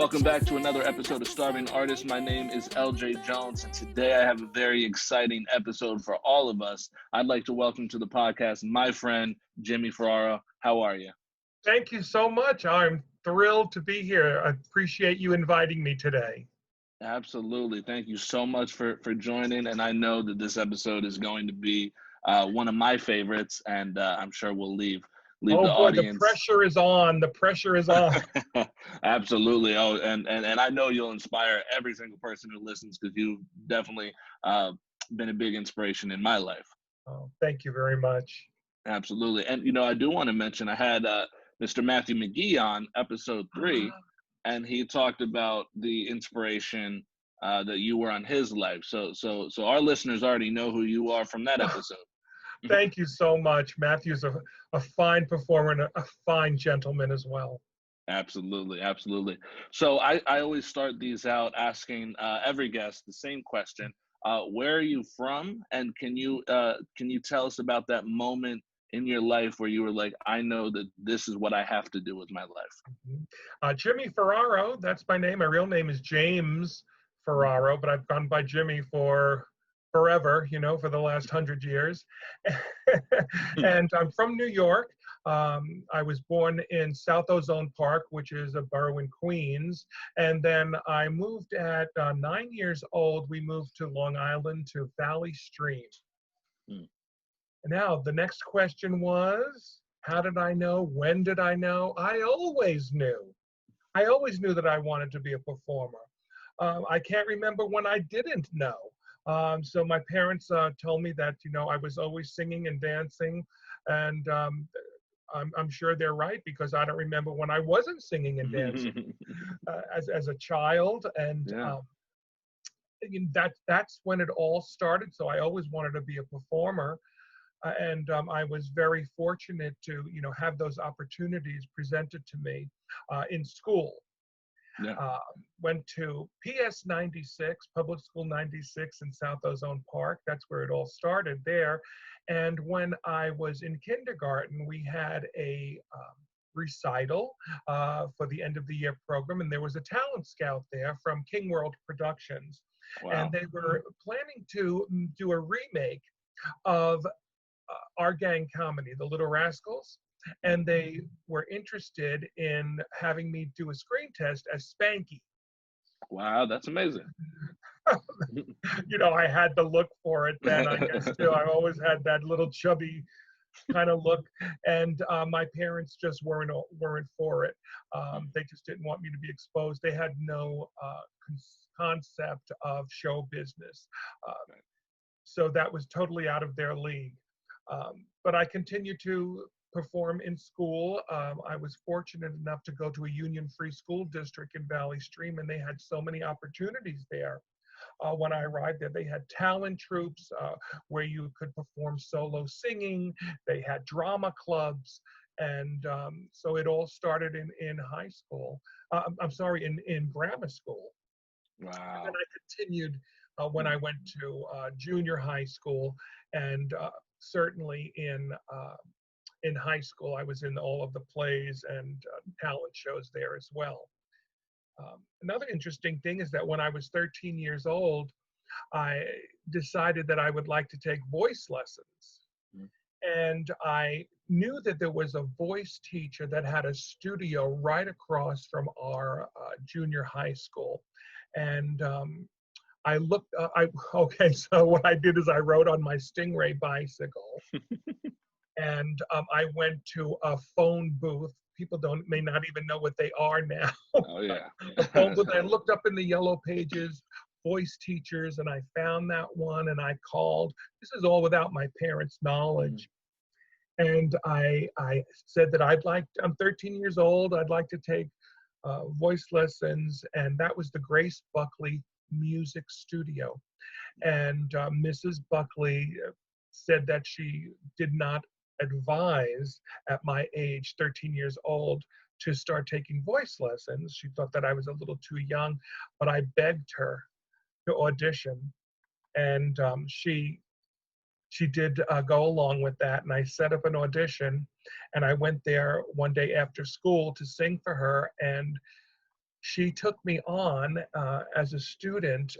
welcome back to another episode of Starving Artist. My name is LJ Jones, and today I have a very exciting episode for all of us. I'd like to welcome to the podcast my friend, Jimmy Ferraro. How are you? Thank you so much. I'm thrilled to be here. I appreciate you inviting me today. Absolutely. Thank you so much for joining, and I know that this episode is going to be one of my favorites, and I'm sure we'll leave the boy, audience. The pressure is on. The pressure is on. Absolutely. Oh, and I know you'll inspire every single person who listens, because you've definitely been a big inspiration in my life. Oh, thank you very much. Absolutely. And, I do want to mention I had Mr. Matthew McGee on episode 3, and he talked about the inspiration that you were on his life. So our listeners already know who you are from that episode. Thank you so much. Matthew's a fine performer and a fine gentleman as well. Absolutely. So I always start these out asking every guest the same question. Where are you from? And can you tell us about that moment in your life where you were like, I know that this is what I have to do with my life? Jimmy Ferraro, that's my name. My real name is James Ferraro, but I've gone by Jimmy for forever, for the last 100 years. And I'm from New York. I was born in South Ozone Park, which is a borough in Queens. And then I moved at 9 years old. We moved to Long Island to Valley Stream. Now, the next question was, how did I know? When did I know? I always knew. I always knew that I wanted to be a performer. I can't remember when I didn't know. So my parents told me that, I was always singing and dancing. And I'm sure they're right, because I don't remember when I wasn't singing and dancing as a child. And that's when it all started. So I always wanted to be a performer. And I was very fortunate to, have those opportunities presented to me in school. Went to PS 96, Public School 96 in South Ozone Park. That's where it all started there. And when I was in kindergarten, we had a recital for the end of the year program, and there was a talent scout there from King World Productions. Wow. And they were planning to do a remake of our gang comedy, The Little Rascals, and they were interested in having me do a screen test as Spanky. Wow, that's amazing. I had to look for it then, I guess, too. I always had that little chubby kind of look, and my parents just weren't for it. They just didn't want me to be exposed. They had no concept of show business. So that was totally out of their league. But I continued to perform in school. I was fortunate enough to go to a union-free school district in Valley Stream, and they had so many opportunities there. When I arrived there, they had talent troops where you could perform solo singing. They had drama clubs. And so it all started in high school. In grammar school. Wow. And I continued when I went to junior high school, and certainly in high school, I was in all of the plays and talent shows there as well. Another interesting thing is that when I was 13 years old, I decided that I would like to take voice lessons. And I knew that there was a voice teacher that had a studio right across from our junior high school. And I looked, so what I did is I rode on my Stingray bicycle. And I went to a phone booth. People may not even know what they are now. Oh, yeah. A phone booth. I looked up in the yellow pages, voice teachers, and I found that one, and I called. This is all without my parents' knowledge. And I said that I'm 13 years old. I'd like to take voice lessons. And that was the Grace Buckley Music Studio. And Mrs. Buckley said that she did not advise at my age, 13 years old, to start taking voice lessons. She thought that I was a little too young, but I begged her to audition. And she did go along with that. And I set up an audition, and I went there one day after school to sing for her. And she took me on as a student,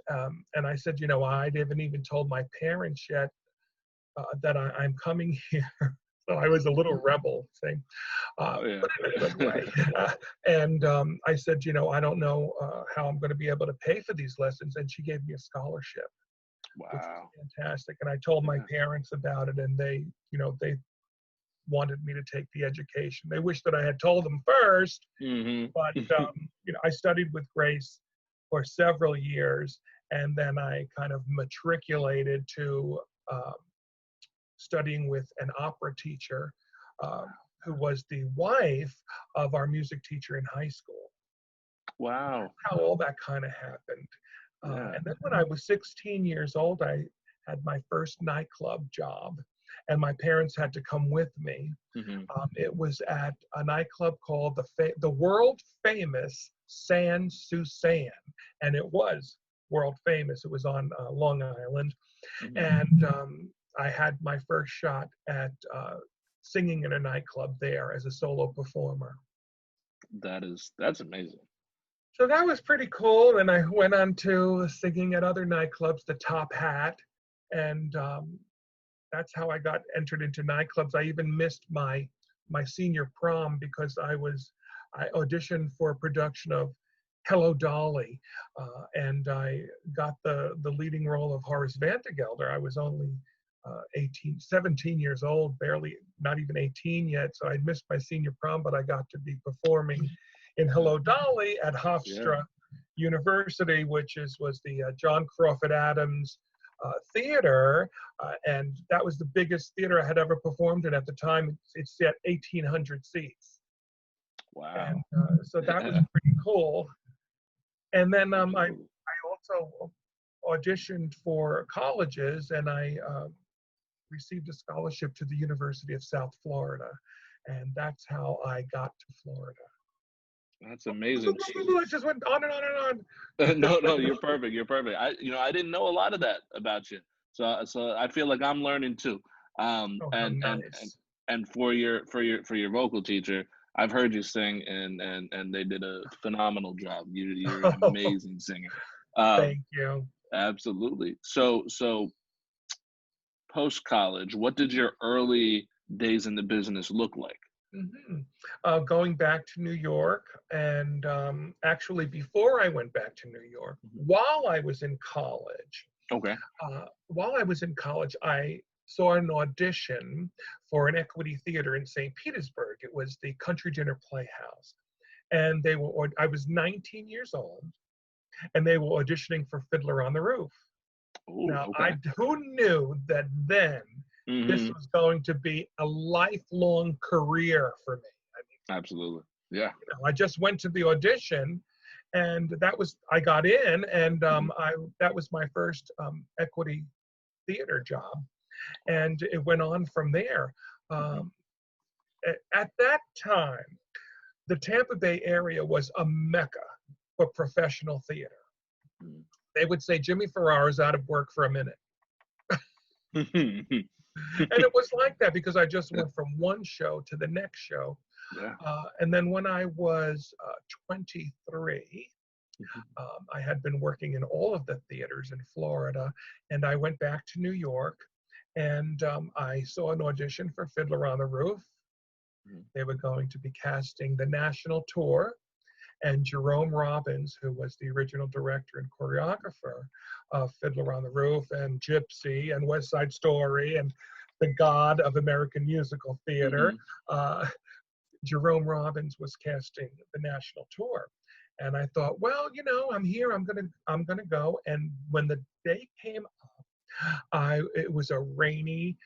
and I said, I haven't even told my parents yet that I'm coming here. So I was a little rebel thing, Oh yeah. but in a good way. And I said, I don't know how I'm going to be able to pay for these lessons. And she gave me a scholarship, which Wow. was fantastic. And I told my Yeah. parents about it, and they wanted me to take the education. They wished that I had told them first, but I studied with Grace for several years, and then I kind of matriculated to studying with an opera teacher who was the wife of our music teacher in high school. Wow. How all that kind of happened. Yeah. And then when I was 16 years old, I had my first nightclub job, and my parents had to come with me. It was at a nightclub called the world famous San Susan, and it was world famous. It was on Long Island, and I had my first shot at singing in a nightclub there as a solo performer. That's amazing. So that was pretty cool. And I went on to singing at other nightclubs, the Top Hat, and that's how I got entered into nightclubs. I even missed my senior prom because I auditioned for a production of Hello Dolly, and I got the leading role of Horace Vandergelder. I was only 17 years old, barely, not even 18 yet, so I missed my senior prom, but I got to be performing in Hello Dolly at Hofstra University, which was the John Crawford Adams theater, and that was the biggest theater I had ever performed in at the time. It's at 1,800 seats. Wow. And so that was pretty cool. And then I also auditioned for colleges, and I received a scholarship to the University of South Florida, and that's how I got to Florida. That's amazing. I just went on and on and on. No, you're perfect. You're perfect. I didn't know a lot of that about you, so I feel like I'm learning too. And for your vocal teacher, I've heard you sing, and they did a phenomenal job. You're an amazing singer. Thank you. Absolutely. So post college, what did your early days in the business look like? Going back to New York, and actually before I went back to New York, while I was in college, I saw an audition for an equity theater in St. Petersburg. It was the Country Dinner Playhouse, and I was 19 years old, and they were auditioning for Fiddler on the Roof. Ooh, now, who knew that then this was going to be a lifelong career for me? I mean, absolutely, yeah. I just went to the audition, and I got in, and that was my first equity theater job, and it went on from there. At that time, the Tampa Bay area was a mecca for professional theater. They would say Jimmy Ferraro's out of work for a minute. And it was like that because I just went from one show to the next show. And then when I was 23, I had been working in all of the theaters in Florida, and I went back to New York, and I saw an audition for Fiddler on the Roof. They were going to be casting the national tour, and Jerome Robbins, who was the original director and choreographer of Fiddler on the Roof and Gypsy and West Side Story and the god of American musical theater, Jerome Robbins was casting the national tour. And I thought, well, I'm here, I'm gonna go. And when the day came up, it was a rainy,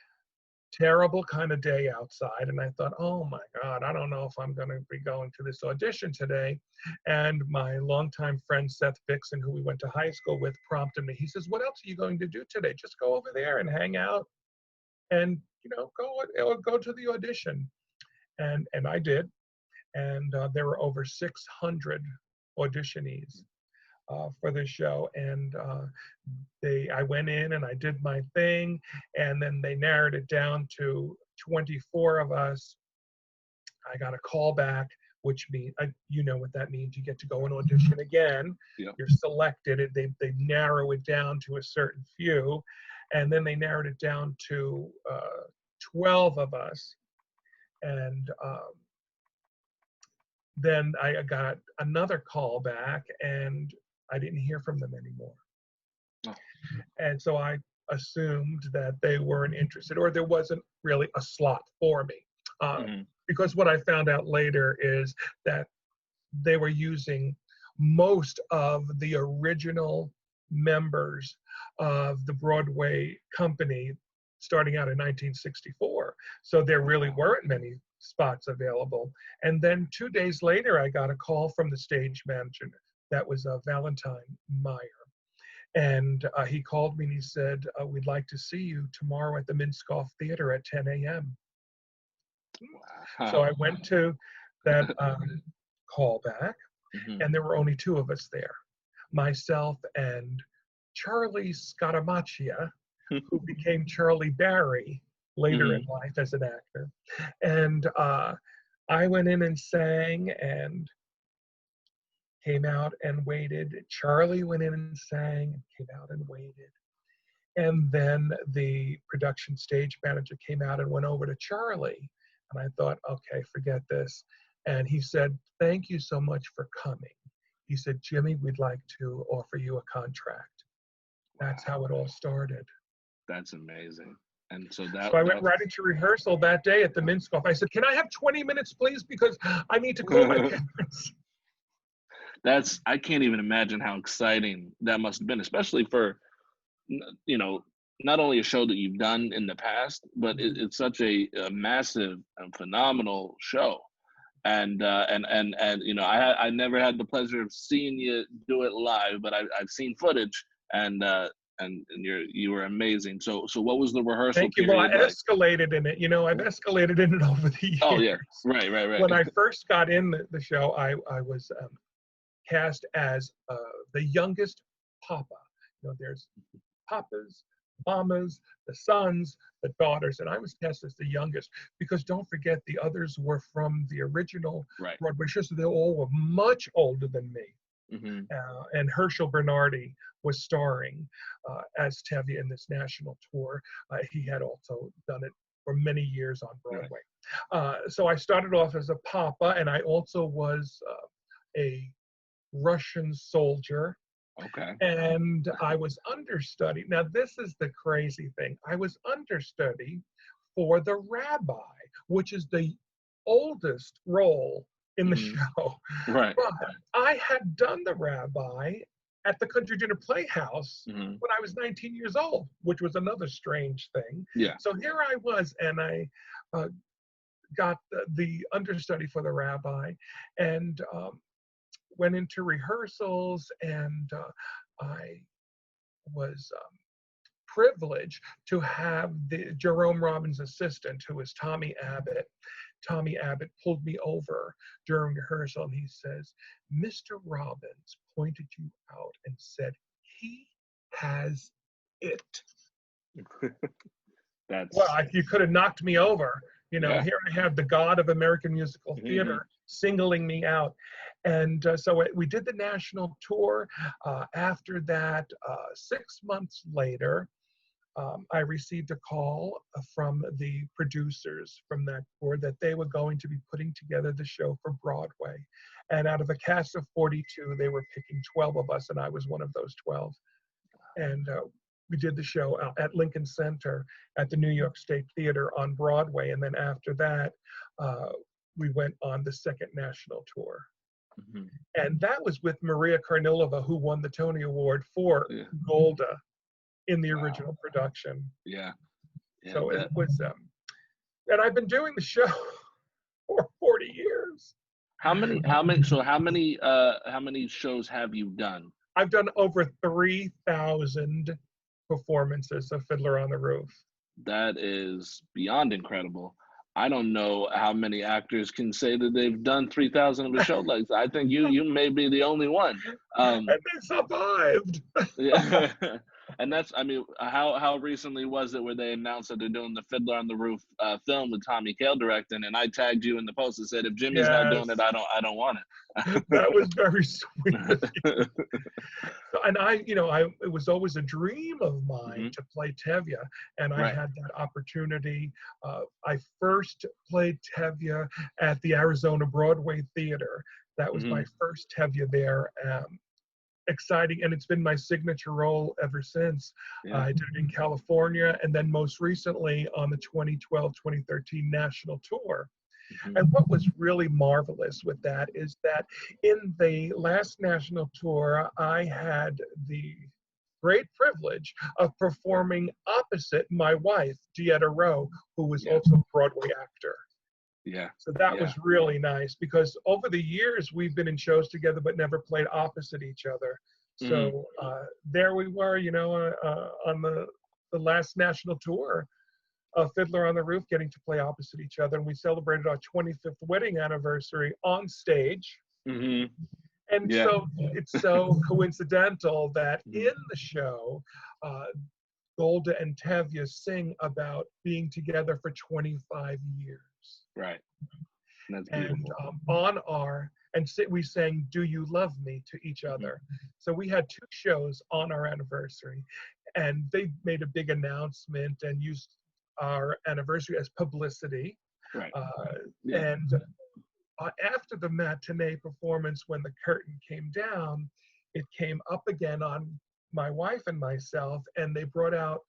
terrible kind of day outside, and I thought, oh my God, I don't know if I'm going to be going to this audition today. And my longtime friend Seth Vixen, who we went to high school with, prompted me. He says, what else are you going to do today? Just go over there and hang out, and go to the audition. And I did, and there were over 600 auditionees for this show, and I went in and I did my thing, and then they narrowed it down to 24 of us. I got a call back which means, you know what that means. You get to go and audition again. Yep. You're selected. They narrow it down to a certain few. And then they narrowed it down to 12 of us. And then I got another call back, and I didn't hear from them anymore. Oh. And so I assumed that they weren't interested, or there wasn't really a slot for me. Because what I found out later is that they were using most of the original members of the Broadway company starting out in 1964. So there really weren't many spots available. And then 2 days later, I got a call from the stage manager. That was Valentine Meyer. And he called me and he said, we'd like to see you tomorrow at the Minskoff Theater at 10 a.m. Wow. So I went to that callback, and there were only 2 of us there, myself and Charlie Scaramaccia, who became Charlie Barry later in life as an actor. And I went in and sang and came out and waited. Charlie went in and sang and came out and waited. And then the production stage manager came out and went over to Charlie. And I thought, okay, forget this. And he said, thank you so much for coming. He said, Jimmy, we'd like to offer you a contract. That's how it all started. That's amazing. And so I went right into rehearsal that day at the Minskoff. I said, can I have 20 minutes, please? Because I need to call my parents. I can't even imagine how exciting that must have been, especially for, you know, not only a show that you've done in the past, but it's such a massive and phenomenal show. And you know, I never had the pleasure of seeing you do it live, but I've seen footage, and you were amazing. So what was the rehearsal Thank you. Well, I period like? escalated in it. You know, I've escalated in it over the years. Oh yeah, right. When I first got in the show, I was cast as the youngest Papa. You know, there's Papas, Mamas, the sons, the daughters, and I was cast as the youngest because don't forget the others were from the original Broadway show, so they all were much older than me. And Herschel Bernardi was starring as Tevye in this national tour. He had also done it for many years on Broadway. So I started off as a Papa, and I also was a Russian soldier. Okay. And I was understudy. Now, this is the crazy thing. I was understudy for the rabbi, which is the oldest role in the show. Right. But I had done the rabbi at the Country Dinner Playhouse when I was 19 years old, which was another strange thing. Yeah. So here I was, and I got the understudy for the rabbi, and went into rehearsals, and I was privileged to have Jerome Robbins' assistant, who was Tommy Abbott. Tommy Abbott pulled me over during rehearsal, and he says, Mr. Robbins pointed you out and said, he has it. Well, you could have knocked me over. You know, here I have the god of American musical theater singling me out. And so we did the national tour. After that, 6 months later, I received a call from the producers from that tour that they were going to be putting together the show for Broadway. And out of a cast of 42, they were picking 12 of us, and I was one of those 12. And we did the show at Lincoln Center at the New York State Theater on Broadway. And then after that, we went on the second national tour. And that was with Maria Karnilova, who won the Tony Award for Golda in the original production. So it was, and I've been doing the show for 40 years. How many shows have you done? I've done over 3,000 performances of Fiddler on the Roof. That is beyond incredible. I don't know how many actors can say that they've done 3,000 of a show like that. I think you may be the only one. And they survived. And that's, I mean, how recently was it where they announced that they're doing the Fiddler on the Roof film with Tommy Kail directing, and I tagged you in the post and said, if Jimmy's not doing it, Yes, I don't want that was very sweet of you. it. And it was always a dream of mine Hmm. to play Tevye, and I Right. had that opportunity. I first played Tevye at the Arizona Broadway Theater. That was my Hmm. first Tevye there. Exciting, and it's been my signature role ever since. Yeah. I did it in California, and then most recently on the 2012-2013 national tour. Hmm. And what was really marvelous with that is that in the last national tour, I had the great privilege of performing opposite my wife, Dieta Rowe, who was Yeah. also a Broadway actor. Yeah. So that Yeah. was really nice because over the years we've been in shows together but never played opposite each other. Hmm. So there we were, on the last national tour of Fiddler on the Roof, getting to play opposite each other. And we celebrated our 25th wedding anniversary on stage. Hmm. And Yeah. so it's so coincidental that Mhm. in the show, uh, Golda and Tevye sing about being together for 25 years. Right. That's And beautiful. we sang "Do You Love Me" to each Hmm. other. So we had two shows on our anniversary, and they made a big announcement and used our anniversary as publicity. Right. Uh, Yeah. and After the matinee performance, when the curtain came down, it came up again on my wife and myself, and they brought out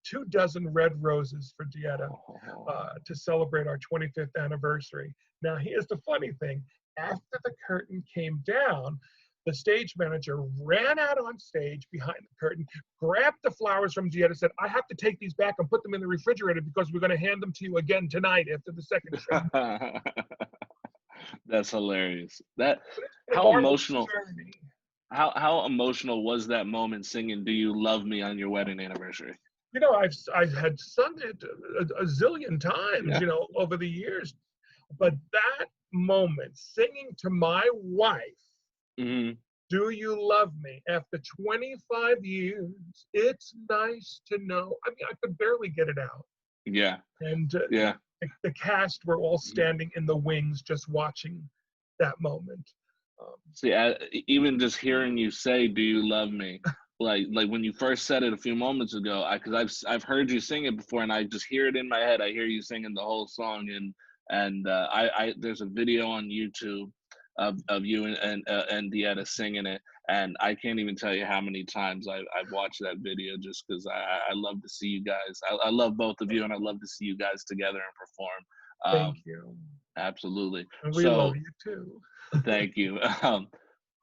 24 red roses for Dieta Oh. to celebrate our 25th anniversary. Now, here's the funny thing. After the curtain came down, the stage manager ran out on stage behind the curtain, grabbed the flowers from Dieta, said, I have to take these back and put them in the refrigerator because we're going to hand them to you again tonight after the second show. That's hilarious. That But it's been a how marvelous emotional journey. how emotional was that moment singing "Do You Love Me" on your wedding anniversary? I've had sung it a zillion times, Yeah. over the years, but that moment, singing to my wife, Hmm. "Do you love me?" after 25 years, it's nice to know. I mean, I could barely get it out, Yeah. and Yeah. the cast were all Mhm. standing in the wings, just watching that moment. Um, See, even just hearing you say "Do you love me," like when you first said it a few moments ago, because I've heard you sing it before, and I just hear it in my head. I hear you singing the whole song, and I there's a video on YouTube of you and Dieta singing it, and I can't even tell you how many times I've watched that video just because I love to see you guys. I love both of you, and I love to see you guys together and perform. Thank Um, you, Absolutely. and we love So you too. thank you.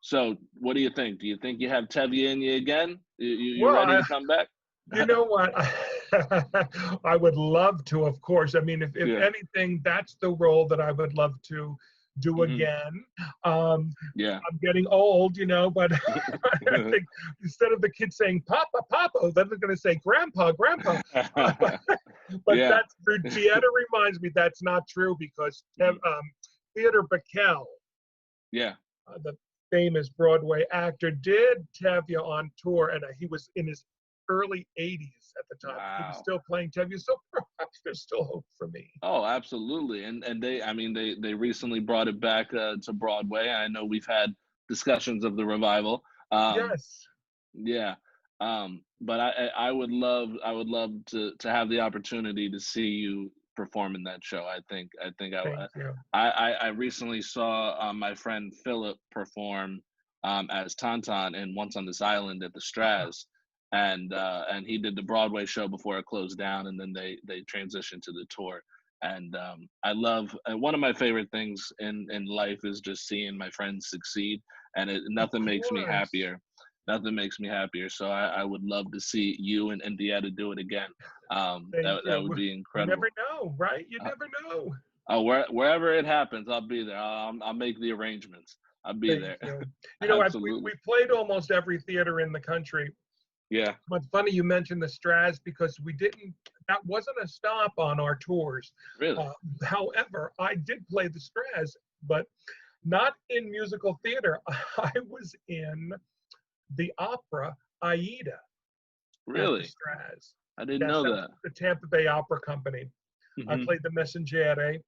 So what do you think? Do you think you have Tevye in you again? You Well, ready to come back? you know what? I would love to, of course. I mean, if Yeah. anything, that's the role that I would love to do Hmm. again. Um, Yeah. I'm getting old, but I think instead of the kids saying "Papa, Papa," then they're going to say "Grandpa, Grandpa." But Yeah. that's true. Deanna reminds me that's not true because Mhm. Theodore Bickel, Yeah. the famous Broadway actor, did Tevye on tour, and he was in his early 80s at the time. He was Wow. still playing Tevye, so perhaps there's still hope for me. Oh, absolutely. And they, I mean, they recently brought it back to Broadway. I know we've had discussions of the revival. Yes, Yeah. But I would love to have the opportunity to see you perform in that show. I think thank you. I recently saw my friend Philip perform as Tauntaun in Once on This Island at the Straz, and he did the Broadway show before it closed down, and then they transitioned to the tour. And I love one of my favorite things in life is just seeing my friends succeed, and Of nothing makes me course. happier. Nothing makes me happier. So I would love to see you and Indiana do it again. Thank That you. would be You never incredible. know, right? You Uh, never know. Wherever it happens, I'll be there. I'll make the arrangements. I'll be Thank there. you. We Absolutely. played almost every theater in the country. Yeah. But funny you mentioned the Straz because that wasn't a stop on our tours. Really. Uh, However, I did play the Straz, but not in musical theater. I was in the opera Aida. at the Really? Straz. I didn't Yes, know that was that. the Tampa Bay Opera Company. I Hmm. played the Messaggere,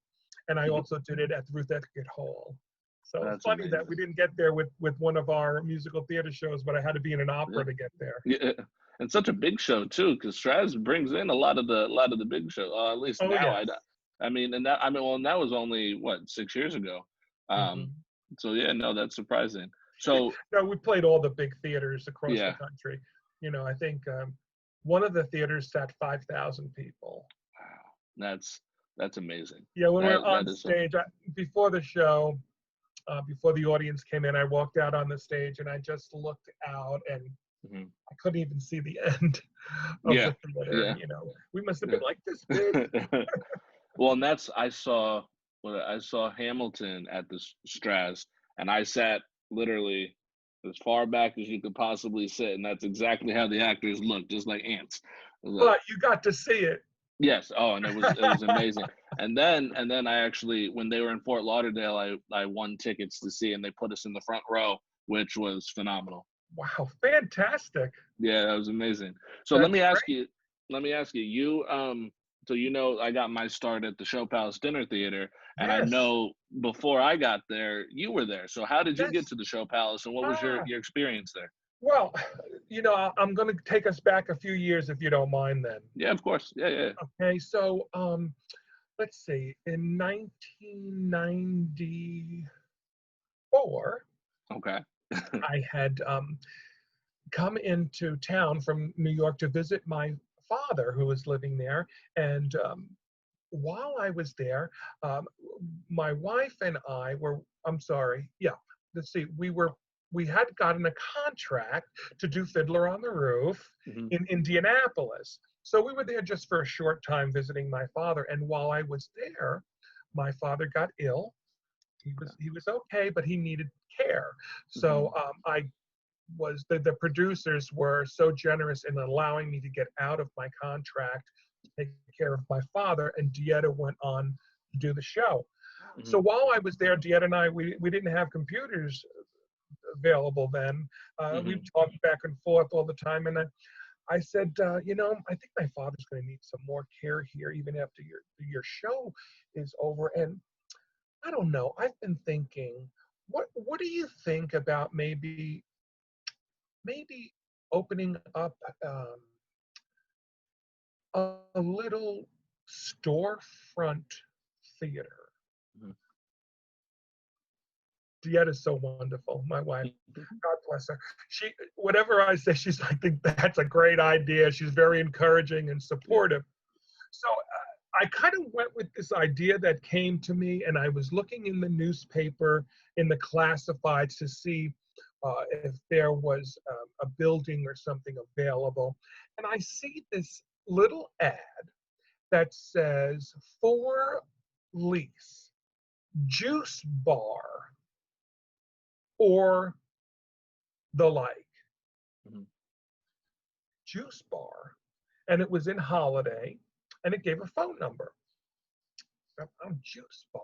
and I Hmm. also did it at the Ruth Eckerd Hall. So That's funny that we amazing. didn't get there with one of our musical theater shows, but I had to be in an Yeah. opera to get there. Yeah. And such a big show too, because Straz brings in a lot of the big show. At least Oh now, yes. I mean, and that I mean, well, and that was only what 6 years ago. Um, Hmm. so yeah, no, that's surprising. So No, we played all the big theaters across the yeah, country. I think one of the theaters sat 5,000 people. wow, that's amazing. Yeah, when we That were on that is so. stage before the show, before the audience came in, I walked out on the stage and I just looked out and Mhm. I couldn't even see the end of Yeah, the theater. yeah, We must have yeah. been like this big. Well, and that's I saw Hamilton at the Straz, and I sat literally as far back as you could possibly sit, and that's exactly how the actors looked, just like ants. I was like, But you got to see it. yes, oh, and it was amazing. And then I actually, when they were in Fort Lauderdale, I won tickets to see, and they put us in the front row, which was phenomenal. Wow, fantastic. Yeah, that was amazing. So let That's me ask great. you, so I got my start at the Show Palace Dinner Theater, and I Yes, know before I got there, you were there. So how did you get yes. to the Show Palace, and what was your Ah, your experience there? well, I'm going to take us back a few years if you don't mind then. Yeah, of course. Yeah, yeah. Okay, so let's see, in 1994, Okay. I had come into town from New York to visit my father who was living there. And while I was there, um, my wife and I were, I'm sorry, yeah, let's see, we had gotten a contract to do Fiddler on the Roof Hmm. in Indianapolis. So we were there just for a short time visiting my father. And while I was there, my father got ill. He was okay, but he needed care. So Hmm. the producers were so generous in allowing me to get out of my contract to take care of my father, and Dieta went on to do the show. Hmm. So while I was there, Dieta and I, we didn't have computers available then. We Hmm. talked back and forth all the time, and I said, I think my father's going to need some more care here, even after your show is over. And I don't know. I've been thinking, what do you think about maybe opening up a little storefront theater? Hmm. Dieta is so wonderful, my wife. Hmm. God bless her. She, whatever I say, she's like, I think that's a great idea. She's very encouraging and Yeah. supportive. So I kind of went with this idea that came to me, and I was looking in the newspaper, in the classifieds to see if there was a building or something available. And I see this little ad that says for lease, juice bar, or the like. Hmm. Juice bar. And it was in Holiday, and it gave a phone number. Juice bar.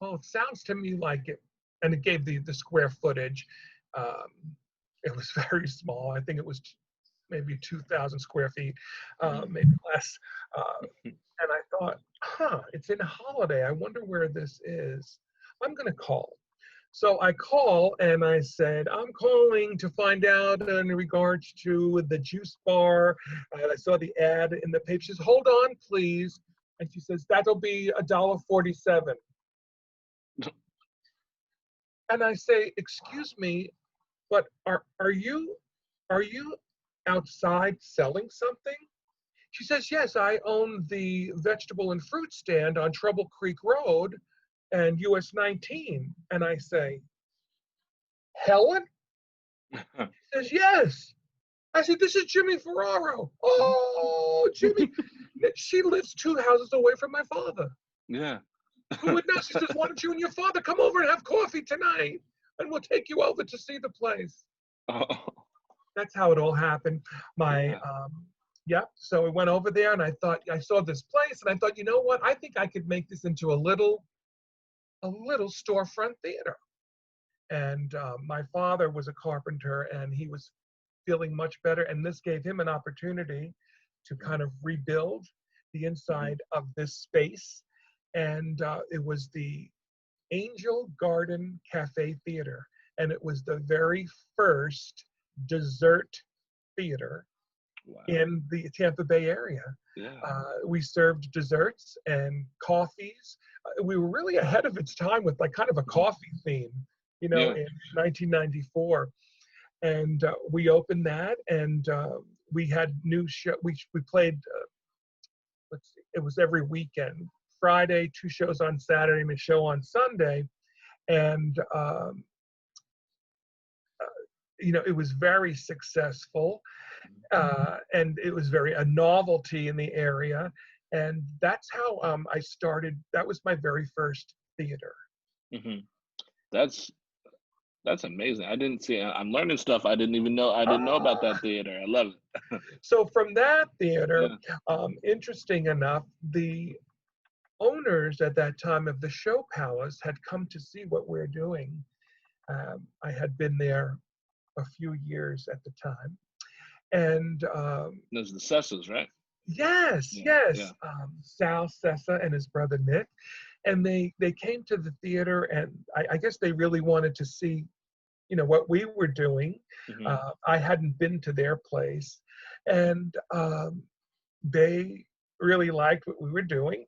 Well, it sounds to me like it, and it gave the square footage. Um, it was very small. I think it was maybe 2,000 square feet, Hmm. maybe less. And I thought, it's in Holiday. I wonder where this is. I'm going to call. So I call and I said, I'm calling to find out in regards to the juice bar. I saw the ad in the paper. She says, hold on, please. And she says, that'll be $1.47. And I say, excuse me, but are you outside selling something? She says, yes, I own the vegetable and fruit stand on Trouble Creek Road and US 19. And I say, Helen? She says, yes. I said, this is Jimmy Ferraro. Oh, Jimmy. She lives 2 houses away from my father. Yeah. Who would know? She says, why don't you and your father come over and have coffee tonight? And we'll take you over to see the place. Oh, That's how it all happened. My yeah. Yeah, so we went over there and I thought I saw this place and I thought, you know what? I think I could make this into a little storefront theater. And my father was a carpenter and he was feeling much better. And this gave him an opportunity to kind of rebuild the inside of this space. And it was the Angel Garden Cafe Theater. And it was the very first dessert theater in the Tampa Bay area. Yeah. We served desserts and coffees. We were really ahead of its time with like kind of a coffee theme, you know, in 1994. And we opened that, and we had new show. We played, let's see, it was every weekend. Friday, 2 shows on Saturday, and a show on Sunday. And, you know, it was very successful. And it was a novelty in the area. And that's how I started. That was my very first theater. Mm-hmm. That's amazing. I didn't see. I'm learning stuff I didn't even know. I didn't know about that theater. I love it. So from that theater, interesting enough, the owners at that time of the Show Palace had come to see what we're doing. I had been there a few years at the time, and there's the Sessas, right? Yes. Sal Sessa and his brother Nick, and they came to the theater, and I guess they really wanted to see, you know, what we were doing. I hadn't been to their place, and they really liked what we were doing,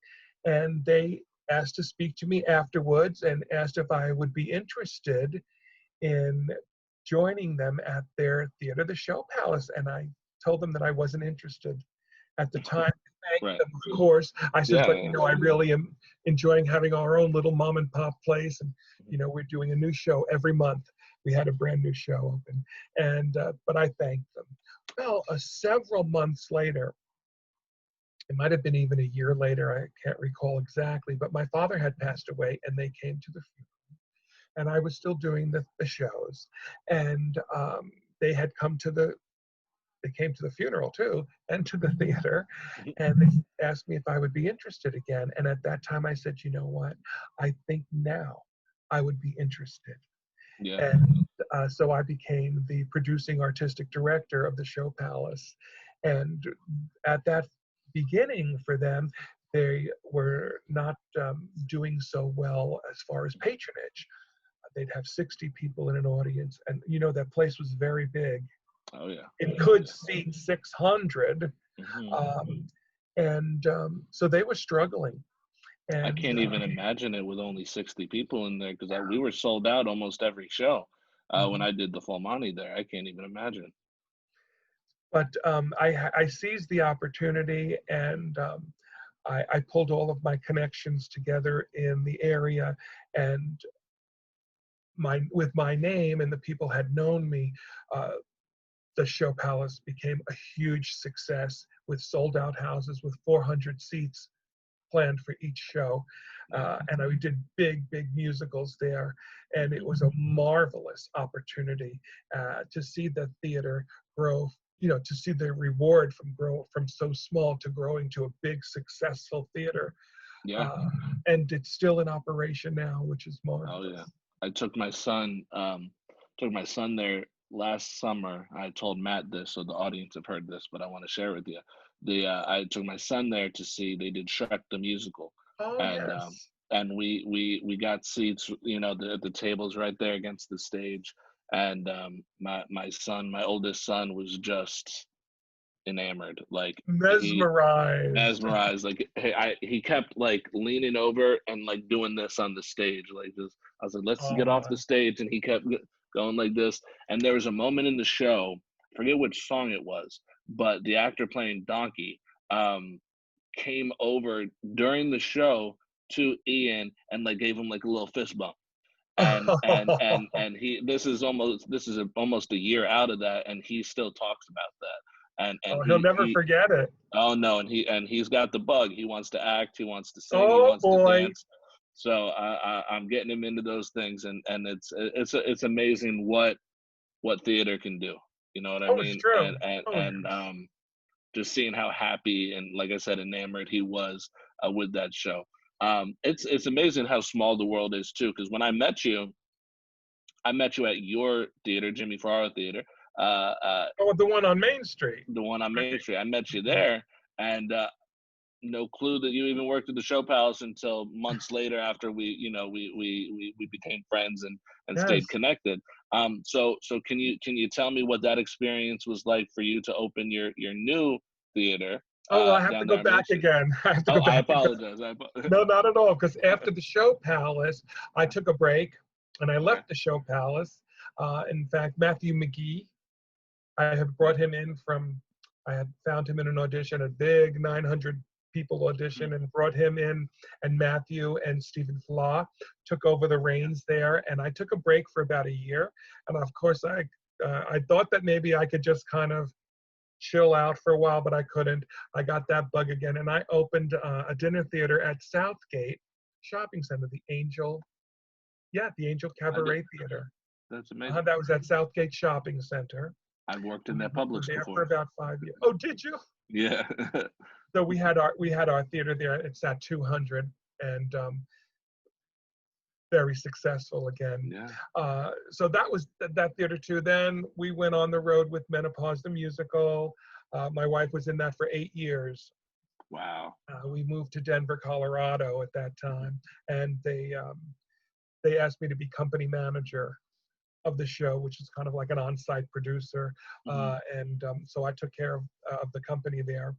and they asked to speak to me afterwards and asked if I would be interested in joining them at their theater, the Show Palace, and I told them that I wasn't interested at the time. Thank them, of course. I said, but you know, I really am enjoying having our own little mom and pop place, and you know, we're doing a new show every month. We had a brand new show open, and but I thanked them. Well, several months later, it might have been even a year later, I can't recall exactly, but my father had passed away, and they came to the funeral, and I was still doing the shows, and they had come to the. They came to the funeral too, and to the theater, and they asked me if I would be interested again. And at that time I said, you know what, I think now I would be interested. And so I became the producing artistic director of the Show Palace. And at that beginning for them, they were not doing so well as far as patronage. They'd have 60 people in an audience, and you know, that place was very big. Oh yeah. It could seat 600, and so they were struggling. And I can't even imagine it with only 60 people in there, because we were sold out almost every show when I did the full Monty there. I can't even imagine. But I seized the opportunity, and I pulled all of my connections together in the area, and with my name, and the people had known me. The Show Palace became a huge success with sold-out houses with 400 seats planned for each show. And we did big musicals there. And it was a marvelous opportunity to see the theater grow, you know, to see the reward from so small to growing to a big, successful theater. And it's still in operation now, which is marvelous. Oh, yeah. I took my son there last summer. I told Matt this, so the audience have heard this, but I want to share with you. I took my son there to see. They did Shrek the musical, and we got seats. You know, the tables right there against the stage, and my oldest son, was just enamored, like mesmerized. Like he kept like leaning over and like doing this on the stage, like this. I was like, let's get off the stage, and he kept going like this. And there was a moment in the show, forget which song it was, but the actor playing Donkey came over during the show to Ian and like gave him like a little fist bump. And this is almost a year out of that, and he still talks about that. And he'll never forget it. Oh no, and he's got the bug. He wants to act, he wants to sing, he wants to dance. So I'm getting him into those things, and it's amazing what theater can do. You know what I mean? It's true. And just seeing how happy and, like I said, enamored he was with that show. It's amazing how small the world is too. Because when I met you at your theater, Jimmy Ferraro Theater. Oh, the one on Main Street. the one on Main Street. I met you there, and no clue that you even worked at the Show Palace until months later after we became friends and Yes. stayed connected. So can you tell me what that experience was like for you to open your new theater Oh, well, I have to down go there on Main back Street? again. I have to Oh, go I back again. apologize. No, not at all. Because after the Show Palace, I took a break and I Okay. left the Show Palace. In fact, Matthew McGee, I had brought him in from, I had found him in an audition, a big 900 people audition, and brought him in. And Matthew and Stephen Flaw took over the reins there. And I took a break for about a year. And of course, I thought that maybe I could just kind of chill out for a while, but I couldn't. I got that bug again, and I opened a dinner theater at Southgate Shopping Center, the Angel Cabaret Theater. That's amazing. That was at Southgate Shopping Center. I've worked in that We were Publix there before. for about 5 years. Oh, did you? Yeah. So we had our theater there. It's at 200, and very successful again. Yeah. So that was that theater too. Then we went on the road with Menopause the Musical. My wife was in that for 8 years. Wow. We moved to Denver, Colorado at that time, and they asked me to be company manager of the show, which is kind of like an on-site producer. And so I took care of the company there.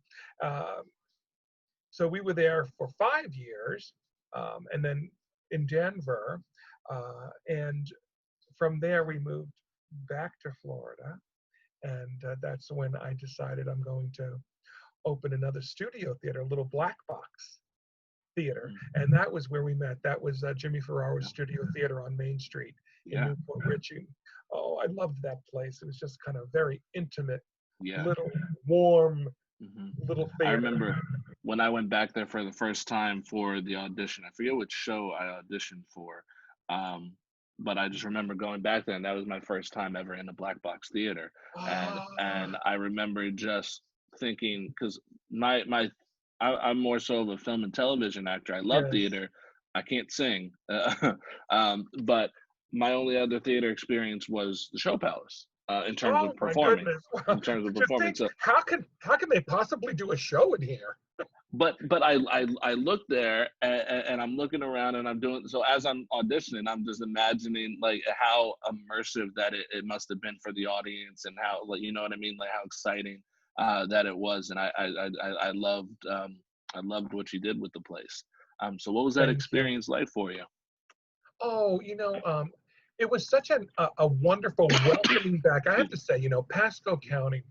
So we were there for 5 years, and then in Denver, and from there we moved back to Florida, and that's when I decided I'm going to open another studio theater, a little black box theater, and that was where we met. That was Jimmy Ferraro's studio theater on Main Street in Newport Richie. Oh, I loved that place. It was just kind of very intimate, little warm, little theater. I remember when I went back there for the first time for the audition. I forget which show I auditioned for, but I just remember going back there, and that was my first time ever in a black box theater. And I remember just thinking, because I'm more so of a film and television actor. I love theater. I can't sing, but my only other theater experience was the Show Palace in terms of performing. In terms of performing, so how can they possibly do a show in here? But I look there and I'm looking around and I'm doing so as I'm auditioning, I'm just imagining like how immersive that it must have been for the audience, and how, like, you know what I mean, like how exciting that it was, and I loved what you did with the place. So what was that experience like for you? Oh, it was such a wonderful welcoming back. I have to say, Pasco County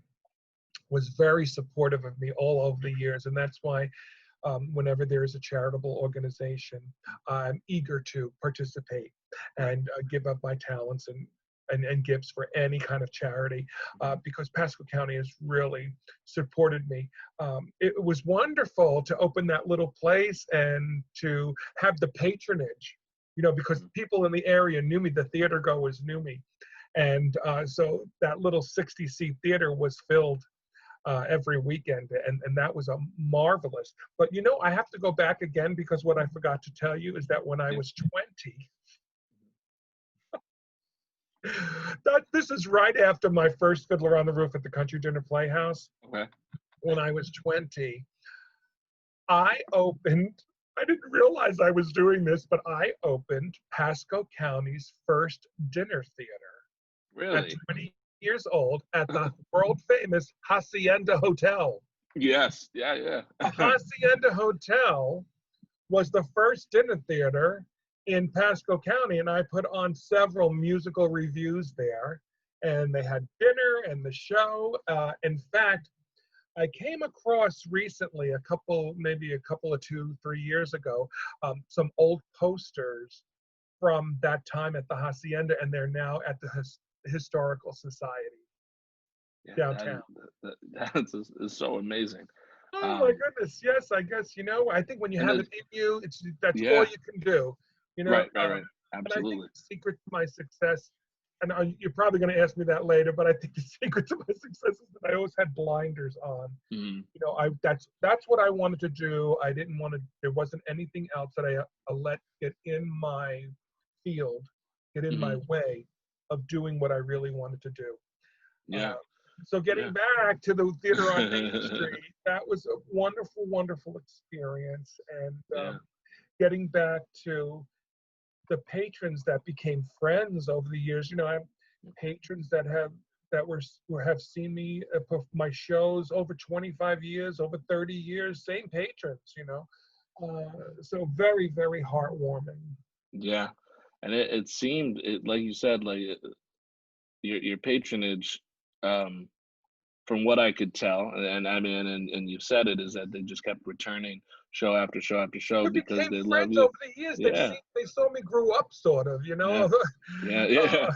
was very supportive of me all over the years, and that's why whenever there is a charitable organization, I'm eager to participate and give up my talents and gifts for any kind of charity, because Pasco County has really supported me. It was wonderful to open that little place and to have the patronage, because people in the area knew me, the theater goers knew me. And so that little 60-seat theater was filled every weekend, and that was a marvelous. But I have to go back again, because what I forgot to tell you is that when I was 20, this is right after my first Fiddler on the Roof at the Country Dinner Playhouse. Okay. When I was 20, I didn't realize I was doing this, but I opened Pasco County's first dinner theater. Really? At 20 years old, at the world famous Hacienda Hotel. Yes. Yeah. The Hacienda Hotel was the first dinner theater in Pasco County, and I put on several musical reviews there, and they had dinner and the show. In fact, I came across recently, maybe a couple of 2-3 years ago, some old posters from that time at the Hacienda, and they're now at the Historical Society downtown. That is so amazing. Oh my goodness! Yes, I guess I think when you have it in you, that's all you can do. Right. Absolutely. And I think the secret to my success, and you're probably going to ask me that later, but I think the secret to my success is that I always had blinders on. That's what I wanted to do. I didn't want to. There wasn't anything else that I let get in my field, get in my way of doing what I really wanted to do. Yeah. So Yeah. getting back to the theater on Main Street, that was a wonderful, wonderful experience. And Yeah. getting back to the patrons that became friends over the years. I have patrons that have seen me my shows over 25 years, over 30 years, same patrons. So very, very heartwarming. Yeah. And it seemed like you said, like your patronage, um, from what I could tell, and I mean, and you said it, is that they just kept returning show after show after show We because became they love friends you. over the years. Yeah. They saw me grow up, sort of. Yeah. Yeah. Yeah.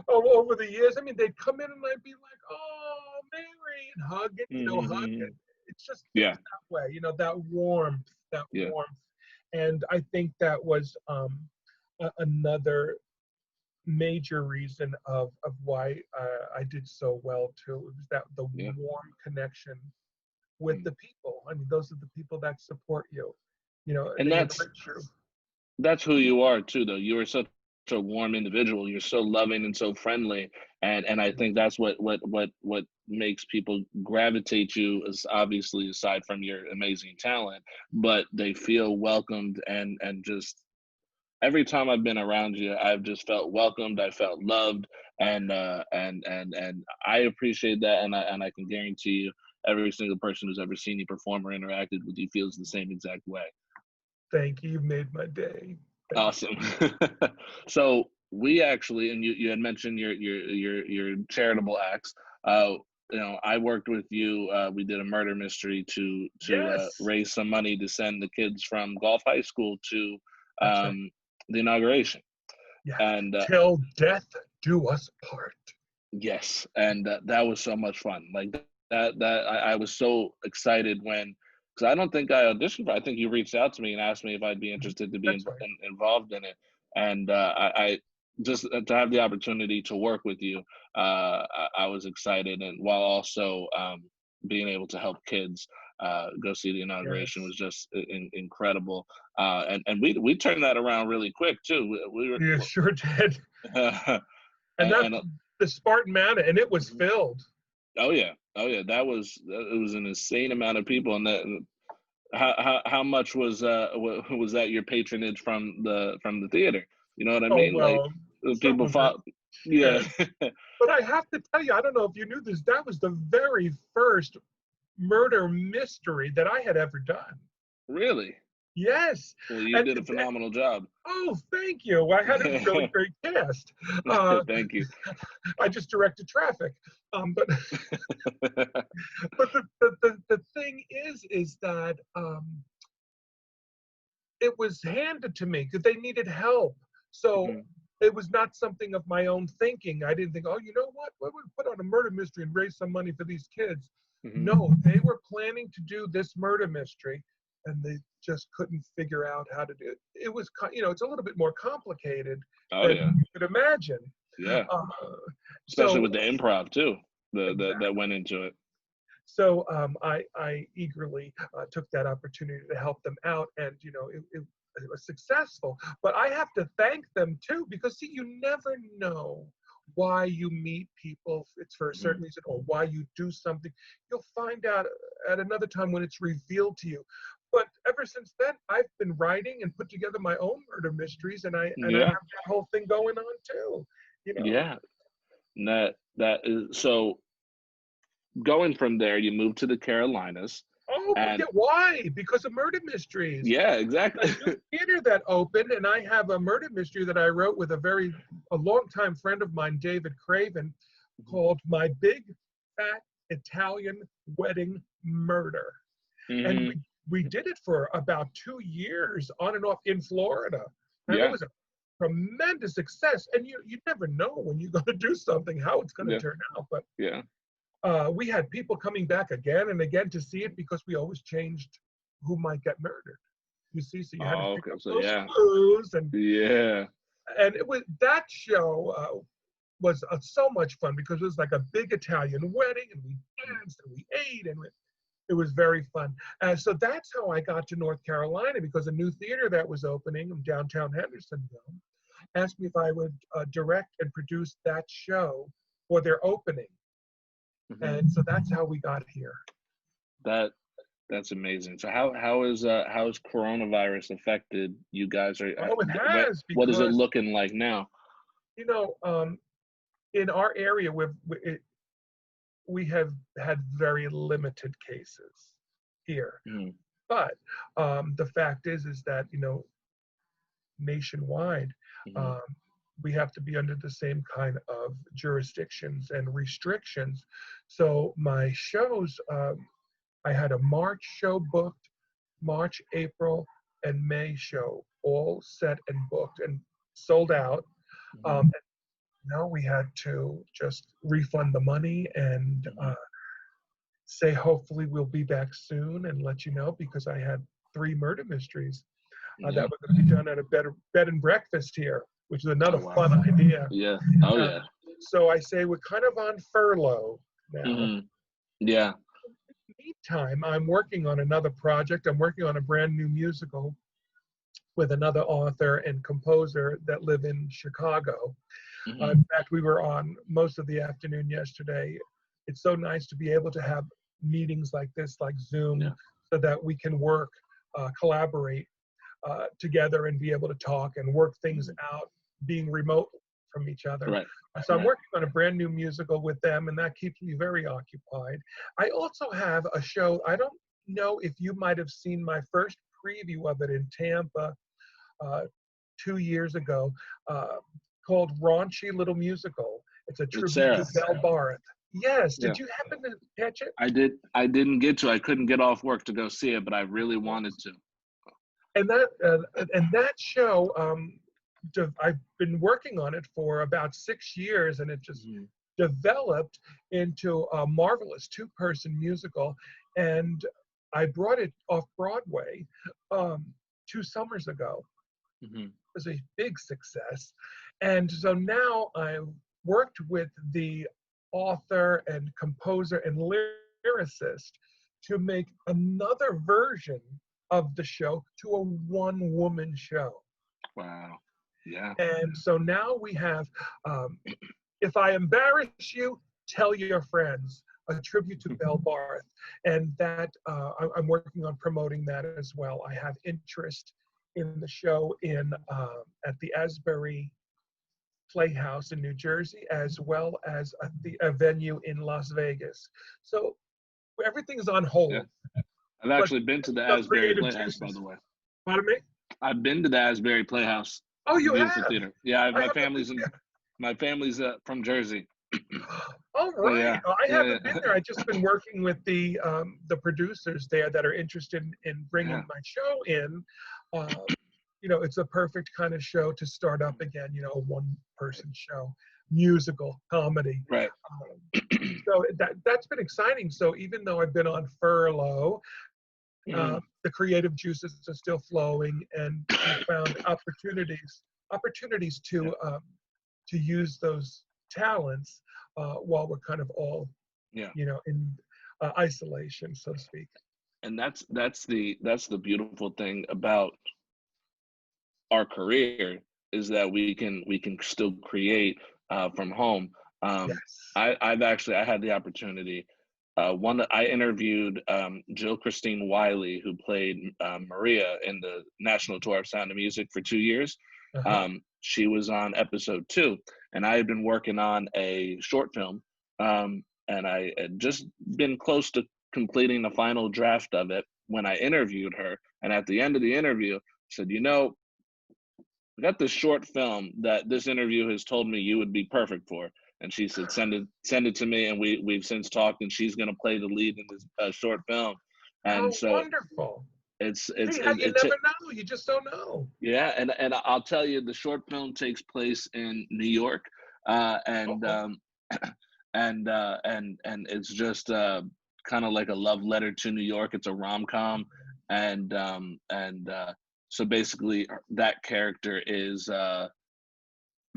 uh, over the years. I mean, they'd come in and I'd be like, "Oh, Mary," and hug it, hug it. Hmm. It's just things Yeah. that way, that warmth, Yeah. And I think that was another major reason of why I did so well too. It was that the Yeah. warm connection with Mm. the people. I mean, those are the people that support you. And They enrich you. that's who you are too, though. You are such a warm individual. You're so loving and so friendly, and I think that's what makes people gravitate you, is obviously aside from your amazing talent, but they feel welcomed, and just every time I've been around you, I've just felt welcomed. I felt loved, and I appreciate that, and I can guarantee you, every single person who's ever seen you perform or interacted with you feels the same exact way. Thank you. You've made my day. Thank you. Awesome. So we actually, and you had mentioned your charitable acts. Uh, I worked with you. We did a murder mystery to Yes, raise some money to send the kids from Golf High School to that's right. the inauguration. Yeah. And Till death do us part. yes, and that was so much fun. Like I was so excited when, because I don't think I auditioned for. I think you reached out to me and asked me if I'd be Mhm. interested to be That's right. involved in it, and I just to have the opportunity to work with you, I was excited, and while also being able to help kids go see the inauguration Yes. was just incredible, and we turned that around really quick too. We were. You sure did. And that's And the Spartan Manor, and it was filled. oh yeah, oh yeah. It was an insane amount of people, and that how much was that your patronage from the theater? You know what I Oh, mean? Like well, the some people of it. fought. Yeah, Yes. But I have to tell you, I don't know if you knew this, that was the very first murder mystery that I had ever done. really. Yes. Well, you And did a phenomenal job. oh, thank you. I had a really great cast. Uh, Thank you. I just directed traffic. But but the thing is that it was handed to me because they needed help. So Mhm, it was not something of my own thinking. I didn't think, oh, you know what? What would put on a murder mystery and raise some money for these kids? mhm. No, they were planning to do this murder mystery, and they just couldn't figure out how to do it. It was, it's a little bit more complicated Oh than yeah, you could imagine. yeah. Uh, Especially so with the improv too. That exactly. went into it. So I eagerly took that opportunity to help them out, and it was successful. But I have to thank them too, because see, you never know why you meet people. It's for a Mhm. certain reason, or why you do something. You'll find out at another time when it's revealed to you. But ever since then, I've been writing and put together my own murder mysteries, and I have Yeah, that whole thing going on too. You know. yeah. And that is so. Going from there, you moved to the Carolinas, Oh, but and yeah, why? Because of murder mysteries. yeah, A exactly. new theater that opened, and I have a murder mystery that I wrote with a longtime friend of mine, David Craven, called "My Big Fat Italian Wedding Murder," and Hmm. we did it for about 2 years on and off in Florida, and it Yeah, was a tremendous success. And you never know when you're going to do something how it's going to yeah, turn out, but yeah. we had people coming back again and again to see it because we always changed who might get murdered. You see, so you had to Oh, pick okay. up So those yeah, clues, yeah, and it was that show was so much fun because it was like a big Italian wedding, and we danced and we ate, and it was very fun. So that's how I got to North Carolina, because a new theater that was opening in downtown Hendersonville asked me if I would direct and produce that show for their opening. And so that's how we got here. That that's amazing. So how has coronavirus affected you guys? Or Oh, it has, what is it because, looking like now? you know, in our area, we have had very limited cases here. Mm, But the fact is that, nationwide, mm, um, we have to be under the same kind of jurisdictions and restrictions. So my shows, I had a March show booked, March, April, and May show, all set and booked and sold out. mm, And now we had to just refund the money and mm. say hopefully we'll be back soon and let you know, because I had 3 murder mysteries Yeah. that were going to be done at a bed and breakfast here, which is Oh another wow. fun idea. Yeah. Oh Uh, yeah. so I say we're kind of on furlough now. Hmm. Yeah. Meantime, I'm working on another project. I'm working on a brand new musical with another author and composer that live in Chicago. Hmm. In fact, we were on most of the afternoon yesterday. It's so nice to be able to have meetings like this, like Zoom, Yeah. so that we can work, collaborate together and be able to talk and work things Mhm. out, being remote from each other. Right. So I'm Right. working on a brand new musical with them, and that keeps me very occupied. I also have a show. I don't know if you might have seen my first preview of it in Tampa uh, 2 years ago, uh, called Raunchy Little Musical. It's a With tribute to Sarah. Belle Barth. Yes, Yeah. did you happen to catch it? I did. I didn't get to. I couldn't get off work to go see it, but I really wanted to. And that show, I've been working on it for about 6 years, and it just Mhm. developed into a marvelous 2-person musical. And I brought it off Broadway 2 summers ago. Mhm. Was a big success. And so now I've worked with the author and composer and lyricist to make another version of the show to a one-woman show. Wow. Yeah. And so now we have, um, If I Embarrass You, Tell Your Friends, a tribute to Belle Barth. And that I'm working on promoting that as well. I have interest in the show at the Asbury Playhouse in New Jersey, as well as at a venue in Las Vegas. So everything's on Yeah. hold, I've but actually been to the the Asbury creative Playhouse, by juices. the way. Pardon me? I've been to the Asbury Playhouse. Oh, It's a you beautiful have? theater. Yeah, I my haven't been family's in. there. My family's from Jersey. All So right. yeah. Oh, I Yeah. haven't been there. I've just been working with the producers there that are interested in bringing Yeah. my show in. Uh, it's a perfect kind of show to start up again. A one-person show, musical comedy. Right. Um, so that's been exciting. So even though I've been on furlough, Mhm. the creative juices are still flowing, and we found opportunities Yeah. to use those talents while we're kind of all Yeah. in isolation, so to speak. And that's the beautiful thing about our career is that we can still create from home. Yes. I had the opportunity. One that I interviewed Jill Christine Wiley, who played Maria in the national tour of Sound of Music for 2 years. Uh-huh. She was on episode 2, and I had been working on a short film, and I had just been close to completing the final draft of it when I interviewed her. And at the end of the interview, said, I got this short film that this interview has told me you would be perfect for. And she said, send it to me. And we've since talked, and she's going to play the lead in this short film. And How so wonderful. it's, See it's, how it, you it's, never know. You just don't know. yeah. And I'll tell you, the short film takes place in New York. And, Uh-oh. and it's just kind of like a love letter to New York. It's a rom-com. And so basically that character is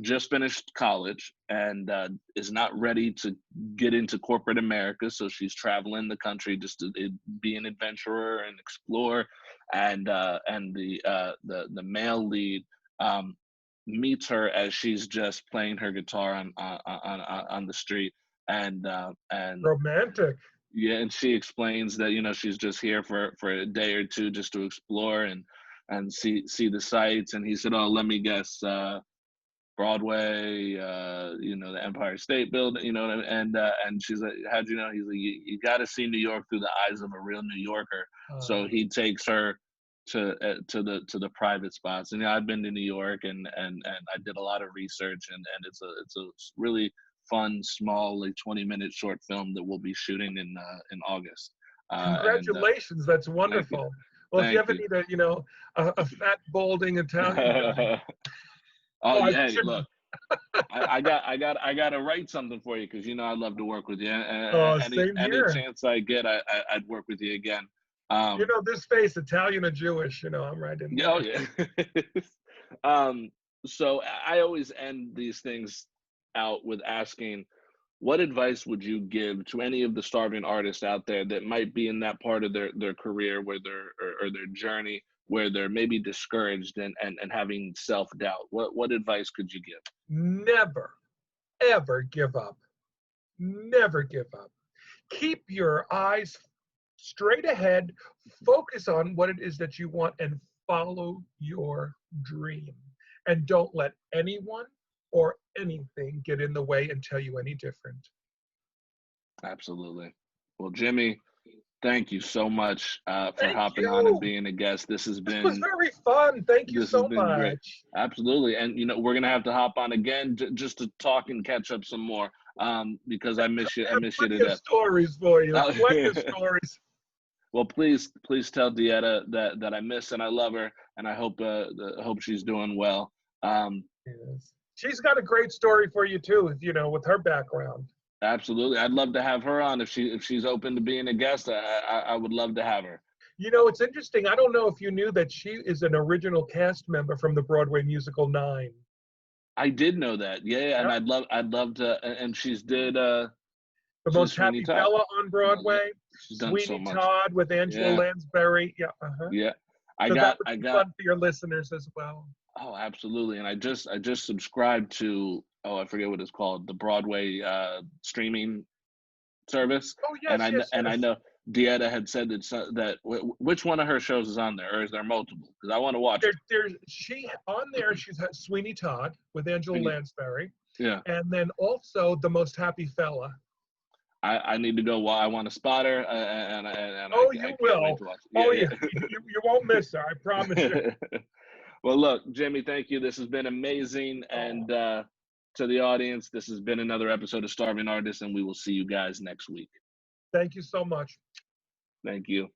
just finished college and is not ready to get into corporate America. So she's traveling the country just to be an adventurer and explore. And the male lead meets her as she's just playing her guitar on the street. and Romantic. yeah, and she explains that she's just here for a day or two just to explore and see the sights. And he said, "Oh, let me guess, Broadway, the Empire State Building, and she's like, how'd you know?" He's like, "You got to see New York through the eyes of a real New Yorker." So he takes her to the private spots. And I've been to New York, and I did a lot of research, and it's a really fun, small, like 20-minute short film that we'll be shooting in August. Congratulations, that's wonderful. Well, if you ever need a fat, balding Italian guy. Oh yeah, hey, look, I got to write something for you, because I love to work with you. Same Any here. chance I get, I'd work with you again. This face, Italian or Jewish, I'm right in there. Oh yeah. So I always end these things out with asking, what advice would you give to any of the starving artists out there that might be in that part of their career where or their journey where they're maybe discouraged and having self-doubt? What advice could you give? Never, ever give up. Never give up. Keep your eyes straight ahead. Focus on what it is that you want and follow your dream. And don't let anyone or anything get in the way and tell you any different. Absolutely. Well, Jimmy, thank you so much for Thank hopping on and you. being a guest. This was very fun. Thank you so much. Great. Absolutely. And we're gonna have to hop on again just to talk and catch up some more, because I miss you to death. Stories for you. Plenty of stories. Well, please tell Dieta that I miss and I love her, and I hope she's doing well. Yes. She's got a great story for you too, with her background. Absolutely. I'd love to have her on if she's open to being a guest. I would love to have her. It's interesting. I don't know if you knew that she is an original cast member from the Broadway musical 9. I did know that. Yeah, and I'd love to. And she's did The Most Happy Fella on Broadway. She's done Sweeney so much. Todd with Angela Lansbury. Yeah. Yeah. I got fun for your listeners as well. Oh, absolutely. And I just subscribed to, I forget what it's called, the Broadway streaming service. Oh yes, and I know Dieta had said that which one of her shows is on there, or is there multiple? Because I want to watch it. She's Sweeney Todd with Angela Lansbury. Yeah. And then also The Most Happy Fella. I need to go. I want to spot her, and you will. You won't miss her. I promise you. Well, look, Jimmy, thank you. This has been amazing, and to the audience, this has been another episode of Starving Artists, and we will see you guys next week. Thank you so much. Thank you.